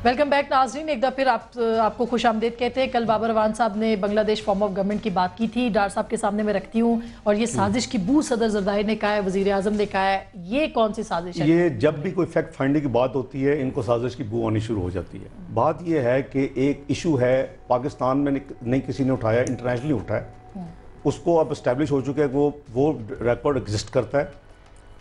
Welcome back ناظرین، ایک دفعہ پھر آپ کو خوش آمدید کہتے ہیں۔ کل بابر اعوان صاحب نے بنگلہ دیش فارم آف گورنمنٹ کی بات کی تھی، ڈار صاحب کے سامنے میں رکھتی ہوں، اور یہ سازش کی بو صدر زرداری نے کہا ہے، وزیر اعظم نے کہا ہے، یہ کون سی سازش ہے؟ یہ جب بھی کوئی فیکٹ فائنڈنگ کی بات ہوتی ہے ان کو سازش کی بو آنی شروع ہو جاتی ہے۔ بات یہ ہے کہ ایک ایشو ہے پاکستان میں نہیں کسی نے اٹھایا، انٹرنیشنلی اٹھایا، اس کو اب اسٹیبلش ہو چکا ہے، وہ ریکارڈ ایگزسٹ کرتا ہے۔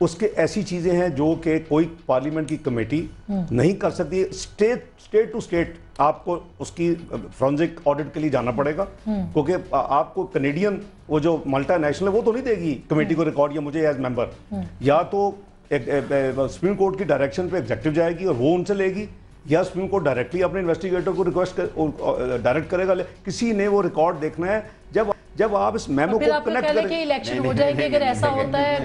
اس کے ایسی چیزیں ہیں جو کہ کوئی پارلیمنٹ کی کمیٹی نہیں کر سکتی۔ اسٹیٹ ٹو اسٹیٹ آپ کو اس کی فرانزک آڈٹ کے لیے جانا پڑے گا، کیونکہ آپ کو کینیڈین وہ جو ملٹا نیشنل ہے وہ تو نہیں دے گی کمیٹی کو ریکارڈ، یا مجھے ایز ممبر، یا تو سپریم کورٹ کی ڈائریکشن پہ ایگزیکٹو جائے گی اور وہ ان سے لے گی، یا سپریم کورٹ ڈائریکٹلی اپنے انویسٹیگیٹر کو ریکویسٹ ڈائریکٹ کرے گا۔ کسی نے وہ ریکارڈ دیکھنا ہے۔ جب آپ اس میمو کو کنیکٹ کریں کہ الیکشن ہو جائے گی اگر ایسا ہوتا ہے۔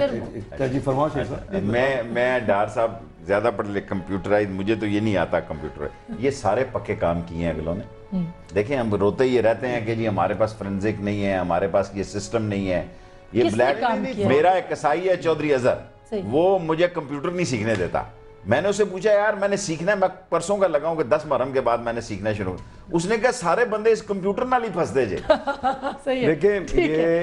اگر جی فرماؤ شیخ صاحب۔ میں ڈار صاحب زیادہ پڑھ لے کمپیوٹرائز، مجھے تو یہ نہیں آتا کمپیوٹر، یہ سارے پکے کام کیے ہیں اگلوں نے۔ دیکھیں ہم روتے یہ رہتے ہیں کہ جی ہمارے پاس فرنزک نہیں ہے، ہمارے پاس یہ سسٹم نہیں ہے، یہ بلیک۔ میرا ایک کسائی ہے چودھری اظہر، وہ مجھے کمپیوٹر نہیں سیکھنے دیتا۔ میں نے اسے پوچھا یار میں نے سیکھنا ہے، میں پرسوں کا لگاؤں کہ 10 محرم کے بعد میں نے سیکھنا شروع۔ اس نے کہا سارے بندے اس کمپیوٹر نہ لی پھنس دے جے۔ دیکھیں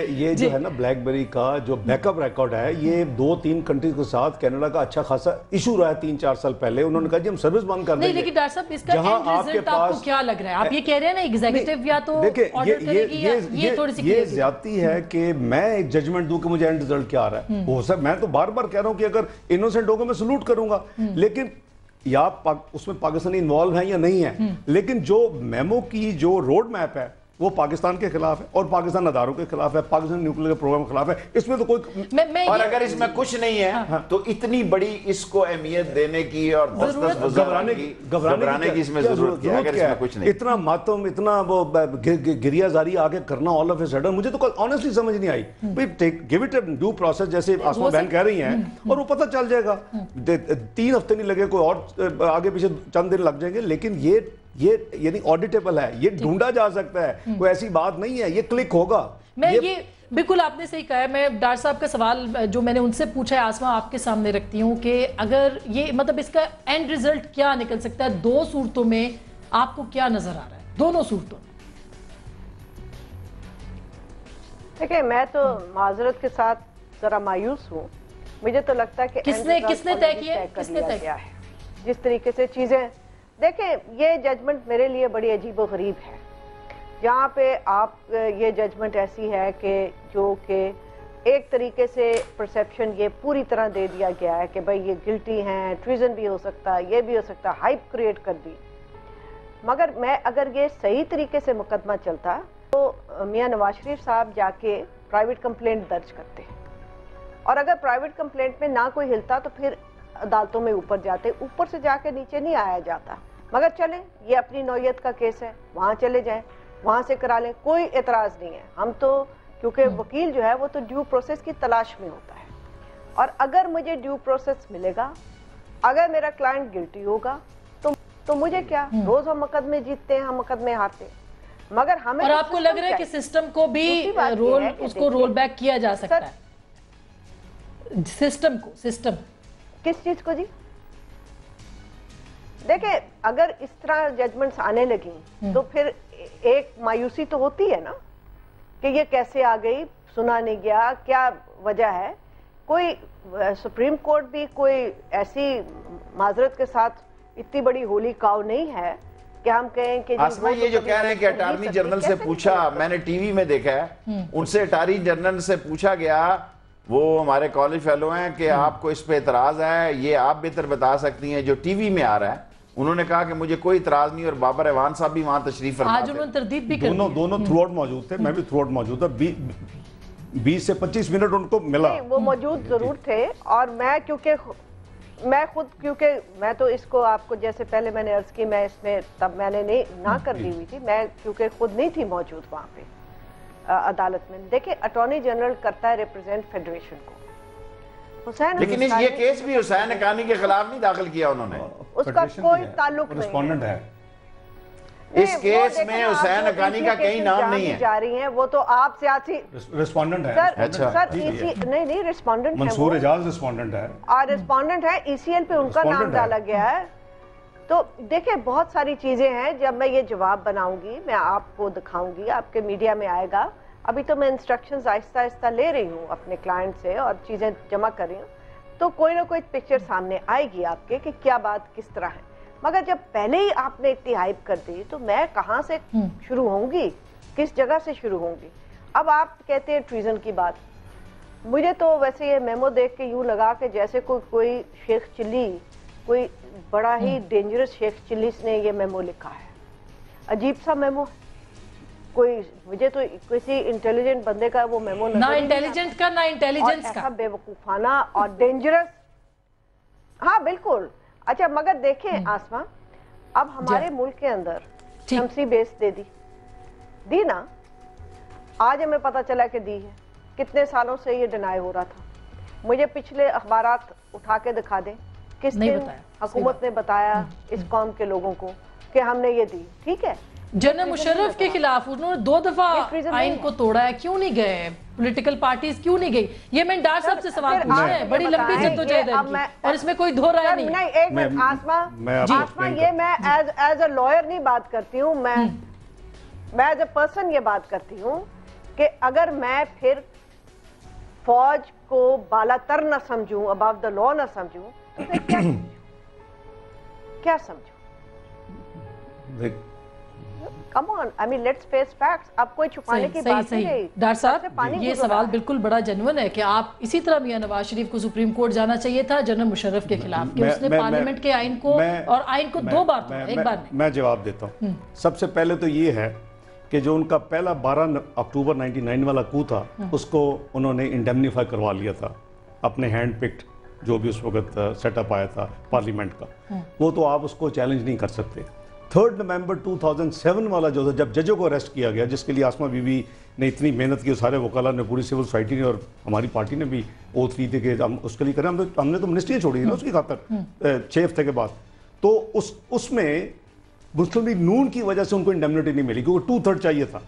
یہ جو ہے نا بلیک بیری کا جو بیک اپ ریکارڈ ہے، یہ 2-3 کنٹریز کے ساتھ کینیڈا کا اچھا خاصا ایشو رہا ہے 3-4 سال پہلے۔ انہوں نے کہا جی ہم سروس بند کر دیں گے۔ نہیں لیکن ڈاکٹر صاحب اس کا اینڈ ریزلٹ آپ کو کیا لگ رہا ہے؟ آپ یہ کہہ رہے ہیں نا ایگزیکٹو یا تو آرڈر کرے گی، یہ تھوڑی سی یہ زیادتی ہے کہ میں ایک ججمنٹ دوں کہ مجھے اینڈ ریزلٹ کیا آ رہا ہے۔ ہو سکتا میں تو بار بار کہہ رہا ہوں کہ اگر انوسنٹ ہوگا میں سلوٹ کروں گا، لیکن یا اس میں پاکستانی انوالو ہیں یا نہیں ہے، لیکن جو میمو کی جو روڈ میپ ہے وہ پاکستان کے خلاف ہے اور پاکستان اداروں کے خلاف ہے، پاکستان نیوکلیر پروگرام کے خلاف ہے۔ اس میں تو کوئی اور اگر اس میں کچھ نہیں ہے تو اتنی بڑی اس کو اہمیت دینے کی اور گھبرانے کی اس میں ضرورت کیا؟ اگر اس میں کچھ نہیں، اتنا ماتم، اتنا وہ گریہ زاری آگے کرنا آل آف اے سڈن، مجھے تو آنیسٹلی سمجھ نہیں آئی۔ Give it a due process جیسے آسما بہن کہہ رہی ہیں، اور وہ پتہ چل جائے گا۔ 3 ہفتے نہیں لگے، کوئی اور آگے پیچھے چند دن لگ جائیں گے، لیکن یہ یعنی آڈیٹیبل ہے، یہ ڈھونڈا جا سکتا ہے، کوئی ایسی بات نہیں ہے، یہ کلک ہوگا۔ میں یہ بالکل آپ نے صحیح کہا ہے۔ میں ڈار صاحب کا سوال جو میں نے ان سے پوچھا ہے آسما آپ کے سامنے رکھتی ہوں کہ اگر یہ مطلب اس کا اینڈ ریزلٹ کیا نکل سکتا ہے 2 صورتوں میں، آپ کو کیا نظر آ رہا ہے دونوں صورتوں میں؟ دیکھیں میں تو معذرت کے ساتھ ذرا مایوس ہوں۔ مجھے تو لگتا ہے کہ کس نے طے کیا ہے؟ جس طریقے سے چیزیں دیکھیں، یہ ججمنٹ میرے لیے بڑی عجیب و غریب ہے، جہاں پہ آپ یہ ججمنٹ ایسی ہے کہ جو کہ ایک طریقے سے پرسیپشن یہ پوری طرح دے دیا گیا ہے کہ بھئی یہ گلٹی ہیں، ٹریزن بھی ہو سکتا ہے، یہ بھی ہو سکتا ہے، ہائپ کریٹ کر دی۔ مگر اگر یہ صحیح طریقے سے مقدمہ چلتا تو میاں نواز شریف صاحب جا کے پرائیویٹ کمپلینٹ درج کرتے ہیں، اور اگر پرائیویٹ کمپلینٹ میں نہ کوئی ہلتا تو پھر عدالتوں میں اوپر جاتے، اوپر سے جا کے نیچے نہیں آیا جاتا۔ مگر چلیں یہ اپنی نوعیت کا کیس ہے، وہاں چلے جائیں، وہاں سے کرا لیں، کوئی اعتراض نہیں ہے۔ ہم تو کیونکہ وکیل جو ہے وہ تو ڈیو پروسیس کی تلاش میں ہوتا ہے، اور اگر مجھے ڈیو پروسیس ملے گا، اگر میرا کلائنٹ گلٹی ہوگا تو مجھے کیا، روز ہم مقدمے جیتتے ہیں، ہم مقدمے ہارتے ہیں، مگر ہمیں۔ اور آپ کو لگ رہا ہے کہ سسٹم کو بھی اس کو رول بیک کیا جا سکتا ہے؟ سسٹم کس چیز کو جی؟ دیکھیں اگر اس طرح ججمنٹس آنے لگیں تو پھر ایک مایوسی تو ہوتی ہے نا کہ یہ کیسے آ گئی، سنا نہیں گیا، کیا وجہ ہے۔ کوئی سپریم کورٹ بھی کوئی ایسی معذرت کے ساتھ اتنی بڑی ہولی کاؤ نہیں ہے کہ ہم کہیں کہ آسما یہ جو کہہ رہے ہیں کہ اٹارنی جنرل سے پوچھا، میں نے ٹی وی میں دیکھا ہے، ان سے اٹارنی جنرل سے پوچھا گیا، وہ ہمارے کالج فیلو ہیں، کہ آپ کو اس پہ اعتراض ہے، یہ آپ بہتر بتا سکتی ہیں، جو ٹی وی میں آ رہا ہے۔ انہوں نے کہا کہ مجھے کوئی اعتراض نہیں، اور بابر اعوان صاحب بھی وہاں تشریف فرما تھے۔ آج انہوں نے تردید بھی کر دی۔ دونوں تھرو آؤٹ موجود تھے، میں بھی تھرو آؤٹ موجود تھا، 20 سے 25 منٹ ان کو ملا۔ وہ موجود ضرور تھے، اور میں تو اس کو آپ کو جیسے پہلے میں نے عرض کی، میں اس میں تب میں نے نہ کر دی ہوئی تھی، میں کیونکہ خود نہیں تھی موجود وہاں پہ عدالت میں۔ دیکھیں اٹارنی جنرل کرتا ہے ریپرزینٹ فیڈریشن کو، لیکن یہ کیس بھی حسین حقانی کے خلاف نہیں داخل کیا انہوں نے، اس کا کوئی تعلق نہیں رسپونڈنٹ ہے اس کیس میں۔ حسین حقانی کا کہیں نام نہیں ہے، جا رہی ہیں وہ تو آپ سیاسی رسپونڈنٹ ہے۔ سر نہیں رسپونڈنٹ ہے، منصور اعجاز رسپونڈنٹ ہے، اور رسپونڈنٹ ہے، ای سی ایل پہ ان کا نام ڈالا گیا ہے، تو دیکھیں بہت ساری چیزیں ہیں، جب میں یہ جواب بناؤں گی میں آپ کو دکھاؤں گی، آپ کے میڈیا میں آئے گا. ابھی تو میں انسٹرکشنز آہستہ آہستہ لے رہی ہوں اپنے کلائنٹ سے اور چیزیں جمع کر رہی ہوں، تو کوئی نہ کوئی پکچر سامنے آئے گی آپ کے کہ کیا بات کس طرح ہے. مگر جب پہلے ہی آپ نے اتنی ہائپ کر دی تو میں کہاں سے شروع ہوں گی، کس جگہ سے شروع ہوں گی. اب آپ کہتے ہیں ٹریزن کی بات، مجھے تو ویسے یہ میمو دیکھ کے یوں لگا کہ جیسے کوئی شیخ چلی، کوئی بڑا ہی ڈینجرس شیخ چلی نے یہ میمو لکھا ہے. عجیب سا میمو، کوئی مجھے تو کسی انٹیلیجنٹ بندے کا وہ میمو نہ انٹیلیجنٹ کا نہ انٹیلیجنس کا، ایسا بے وقوفانہ اور ڈینجرس. ہاں بالکل. اچھا مگر دیکھیں آسما، اب ہمارے ملک کے اندر شمسی بیس دے دی نا، آج ہمیں پتہ چلا کہ دی ہے. کتنے سالوں سے یہ ڈینائی ہو رہا تھا. مجھے پچھلے اخبارات اٹھا کے دکھا دیں کس دن حکومت نے بتایا اس قوم کے لوگوں کو کہ ہم نے یہ دی. ٹھیک ہے، جنرل مشرف کے خلاف انہوں نے 2 دفعہ آئین کو توڑا ہے، کیوں نہیں گئے؟ پولیٹیکل پارٹیز کیوں نہیں گئی؟ یہ میں ڈار صاحب سے سوال پوچھا ہے، بڑی لمبی جدوجہد ہے اور اس میں کوئی دو رائے نہیں ہے. ایک منٹ آسما، یہ میں ایز اے لائر نہیں بات کرتی ہوں، میں ایز اے پرسن یہ بات کرتی ہوں کہ اگر میں پھر فوج کو بالا تر نہ سمجھوں، اباو دا لا نہ سمجھوں، تو پھر کیا سمجھوں؟ Come on, I mean, let's face facts. اب کوئی چھپانے کی بات نہیں رہی. ڈار صاحب یہ سوال بالکل بڑا جنون ہے کہ آپ اسی طرح میاں نواز شریف کو سپریم کورٹ جانا چاہیے تھا جنرل مشرف کے خلاف کہ اس نے پارلیمنٹ کے آئین کو اور آئین کو 2 بار توڑا، ایک بار نہیں. میں جواب دیتا ہوں. سب سے پہلے تو یہ ہے کہ جو ان کا پہلا 12 اکتوبر 99 والا کو تھا اس کو انہوں نے انڈیمنیفائی کروا لیا تھا اپنے ہینڈ پکڈ جو بھی اس وقت سیٹ اپ آیا تھا پارلیمنٹ کا، وہ تو آپ اس کو چیلنج نہیں کر سکتے. 3 نومبر 2007 والا جو تھا جب ججوں کو اریسٹ کیا گیا، جس کے لیے آسما بی بی نے اتنی محنت کی، سارے وکلاء نے، پوری سول سوسائٹی نے اور ہماری پارٹی نے بھی اوتھ لی تھی کہ ہم اس کے لیے کریں. ہم نے تو منسٹریاں چھوڑی نا اس کی خاطر 6 ہفتے کے بعد. تو اس میں مسلم لیگ نون کی وجہ سے ان کو انڈیمنیٹی نہیں ملی کیونکہ 2/3 چاہیے تھا.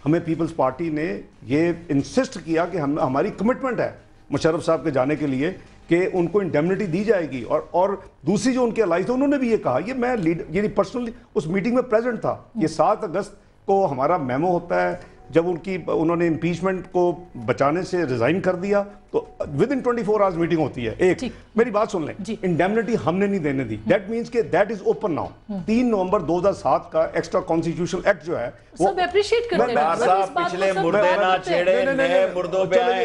ہمیں پیپلز پارٹی نے یہ انسسٹ کیا کہ ہماری کمٹمنٹ ہے مشرف صاحب کے جانے کے لیے کہ ان کو انڈیمنیٹی دی جائے گی. اور دوسری جو ان کے الائز تھے انہوں نے بھی یہ کہا، یہ میں یعنی پرسنلی اس میٹنگ میں پریزنٹ تھا. یہ 7 اگست کو ہمارا میمو ہوتا ہے جب انہوں نے امپیچمنٹ کو بچانے سے ریزائن کر دیا تو within 24 hours میٹنگ ہوتی ہے. ایک میری بات سن لیں، انڈیمنیٹی ہم نے نہیں دینے دی. دیٹ مینس کہ دیٹ از اوپن ناؤ. 3 نومبر 2007 کا ایکسٹرا کانسٹیٹیوشن ایکٹ جو ہے سب اپریشیٹ کرتے ہیں. پچھلے مردے نہ چھیڑے، نئے مردوں پہ آئے،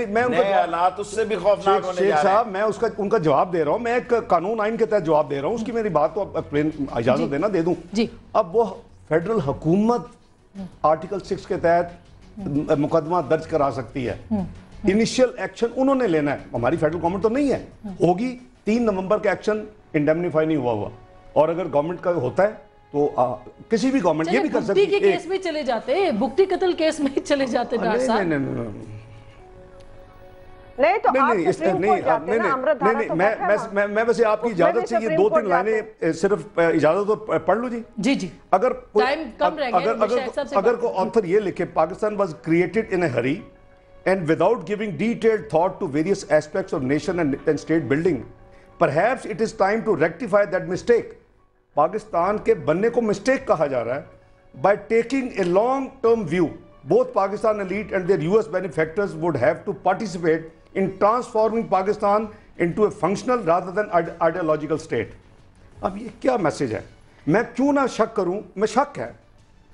نئے حالات اس سے بھی خوفناک ہونے جا رہے ہیں. شیخ صاحب میں ان کا جواب دے رہا ہوں، میں ایک قانون آئین کے تحت جواب دے رہا ہوں. اس کی میری بات کو اجازت دینا دے دوں. اب وہ فیڈرل حکومت آرٹیکل 6 کے تحت مقدمہ درج کرا سکتی ہے. انیشیل ایکشن انہوں نے لینا ہے، ہماری فیڈرل گورنمنٹ تو نہیں ہے. ہوگی 3 نومبر کا ایکشن انڈیمنیفائی نہیں ہوا، اور اگر گورنمنٹ کا ہوتا ہے تو کسی بھی گورنمنٹ یہ بھی کر سکتی ہے. بگٹی کے کیس میں چلے جاتے، بگٹی قتل کیس میں چلے جاتے ڈار صاحب. نہیں تو میں ویسے آپ کی اجازت سے یہ 2-3 لائنیں صرف اجازت تو پڑھ لوں. جی اگر کوئی آتھر یہ لکھے Pakistan was created in a hurry and without giving detailed thought to various aspects of nation and state building, perhaps it is time to rectify that mistake. Pakistan کے بننے کو مسٹیک کہا جا رہا ہے. By taking a long term view, both Pakistan elite and their US benefactors would have to participate in transforming Pakistan into a functional rather than ideological state. اب یہ کیا میسج ہے؟ میں کیوں نہ شک کروں؟ میں شک ہے.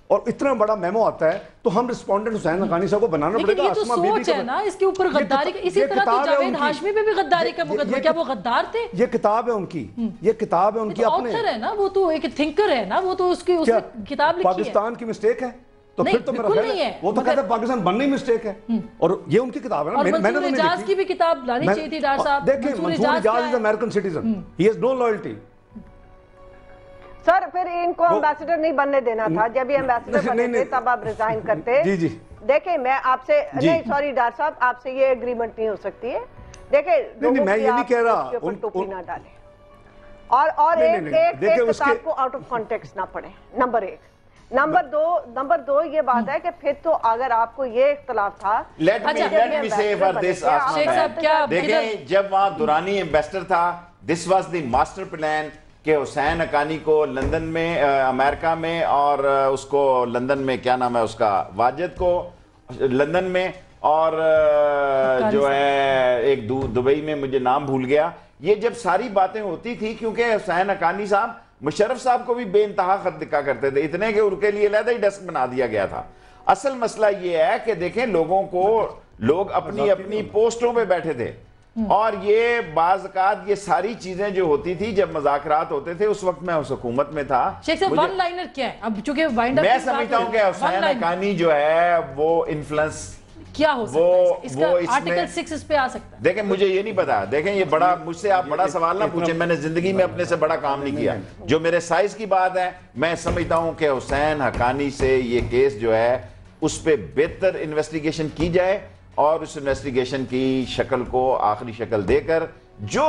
اور اتنا بڑا میمو آتا ہے تو ہم رسپونڈنٹ حسین حقانی صاحب کو بنانا پڑے گا. لیکن یہ تو سوچ ہے نا اس کے اوپر غداری کا. اسی طرح تو جاوید ہاشمی پہ بھی غداری کا مقدمہ، کیا وہ غدار تھے؟ یہ کتاب ہے ان کی، یہ کتاب ہے ان کی اپنے. آتھر ہے نا وہ، تو ایک تھنکر ہے نا وہ، تو اس کی کتاب لکھی ہے. پاکستان کی مسٹیک ہے تو پھر تو میرا خیال ہے وہ تو کہتا ہے پاکستان بننے ہی مسٹیک ہے. اور یہ ان کی کتاب ہے نا. اور منصور اجاز کی بھی کتاب لانی چاہیے تھی ڈار صاحب. دیکھیں Mansoor Ijaz is American citizen, he has no loyalty. Sir پھر ان کو ایمبیسڈر نہیں بننے دینا تھا. جب یہ ایمبیسڈر بنے تھے تب آپ ریزائن کرتے. دیکھیں میں آپ سے نہیں، سوری ڈار صاحب، آپ سے یہ ایگریمنٹ نہیں ہو سکتی ہے. دیکھیں میں یہ نہیں کہہ رہا ٹوپی نہ ڈالیں اور ایک کتاب کو آؤٹ آف کانٹیکسٹ نہ پڑھیں. نمبر 1. نمبر 2 یہ بات ہے کہ پھر تو اگر آپ کو یہ اختلاف تھا. لیٹ می سے فار دس دیکھیں جب وہاں دورانی ایمبیسڈر تھا، this was the master plan کہ حسین حقانی کو لندن میں امریکہ میں اور اس کو لندن میں کیا نام ہے اس کا واجد کو لندن میں اور جو ہے ایک دبئی میں مجھے نام بھول گیا، یہ جب ساری باتیں ہوتی تھی کیونکہ حسین حقانی صاحب مشرف صاحب کو بھی بے انتہا خط لکھا کرتے تھے، اتنے کہ ان کے لیے علیحدہ ہی ڈیسک بنا دیا گیا تھا۔ اصل مسئلہ یہ ہے کہ دیکھیں لوگوں کو لوگ اپنی اپنی پوسٹوں پہ بیٹھے تھے اور یہ بعض اوقات یہ ساری چیزیں جو ہوتی تھی جب مذاکرات ہوتے تھے اس وقت میں اس حکومت میں تھا۔ شیخ صاحب ون لائنر کیا ہے اب چونکہ وائنڈ اپ میں سمجھتا ہوں کہ حسین حقانی جو ہے وہ انفلوئنس کیا ہو سکتا ہے اس کا آرٹیکل 6 اس پہ آ سکتا ہے؟ دیکھیں مجھے یہ نہیں پتا، دیکھیں یہ بڑا مجھ سے آپ بڑا سوال نہ پوچھیں، میں نے زندگی میں اپنے سے بڑا کام نہیں کیا، جو میرے سائز کی بات ہے میں سمجھتا ہوں کہ حسین حقانی سے یہ کیس جو ہے اس پہ بہتر انویسٹیگیشن کی جائے اور اس انویسٹیگیشن کی شکل کو آخری شکل دے کر جو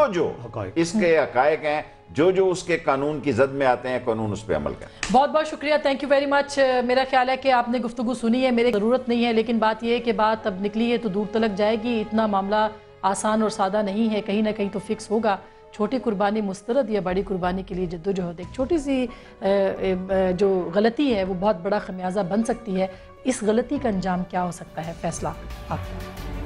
اس کے حقائق ہیں جو اس کے قانون کی زد میں آتے ہیں قانون اس پہ عمل کریں۔ بہت بہت شکریہ، تھینک یو ویری مچ۔ میرا خیال ہے کہ آپ نے گفتگو سنی ہے، میرے ضرورت نہیں ہے، لیکن بات یہ ہے کہ بات اب نکلی ہے تو دور تلک جائے گی، اتنا معاملہ آسان اور سادہ نہیں ہے، کہیں نہ کہیں تو فکس ہوگا۔ چھوٹی قربانی مسترد یا بڑی قربانی کے لیے جدوجہد، ایک چھوٹی سی جو غلطی ہے وہ بہت بڑا خمیازہ بن سکتی ہے۔ اس غلطی کا انجام کیا ہو سکتا ہے، فیصلہ آپ کا۔